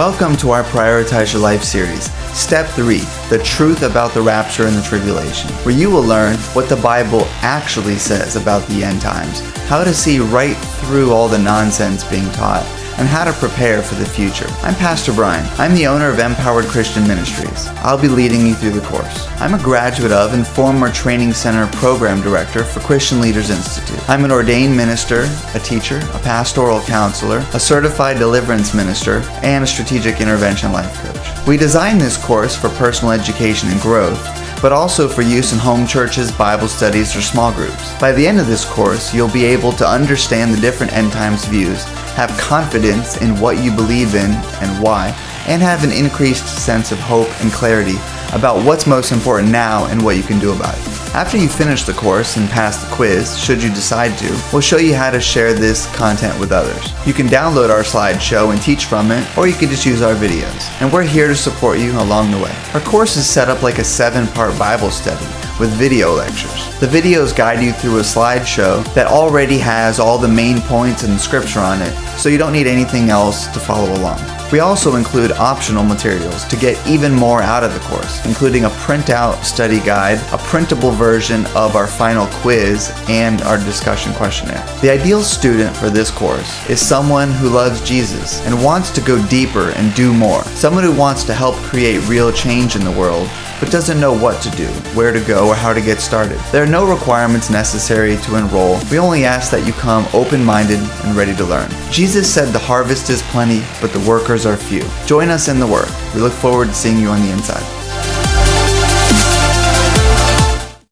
Welcome to our Prioritize Your Life series, Step 3, The Truth About the Rapture and the Tribulation, where you will learn what the Bible actually says about the end times, how to see right through all the nonsense being taught, and how to prepare for the future. I'm Pastor Brian. I'm the owner of Empowered Christian Ministries. I'll be leading you through the course. I'm a graduate of and former Training Center Program Director for Christian Leaders Institute. I'm an ordained minister, a teacher, a pastoral counselor, a certified deliverance minister, and a strategic intervention life coach. We designed this course for personal education and growth, but also for use in home churches, Bible studies, or small groups. By the end of this course, you'll be able to understand the different end times views, have confidence in what you believe in and why, and have an increased sense of hope and clarity about what's most important now and what you can do about it. After you finish the course and pass the quiz, should you decide to, we'll show you how to share this content with others. You can download our slideshow and teach from it, or you can just use our videos. And we're here to support you along the way. Our course is set up like a 7-part Bible study with video lectures. The videos guide you through a slideshow that already has all the main points and scripture on it, so you don't need anything else to follow along. We also include optional materials to get even more out of the course, including a printout study guide, a printable version of our final quiz, and our discussion questionnaire. The ideal student for this course is someone who loves Jesus and wants to go deeper and do more. Someone who wants to help create real change in the world, but doesn't know what to do, where to go, or how to get started. There are no requirements necessary to enroll. We only ask that you come open-minded and ready to learn. Jesus said the harvest is plenty, but the workers are few. Join us in the work. We look forward to seeing you on the inside.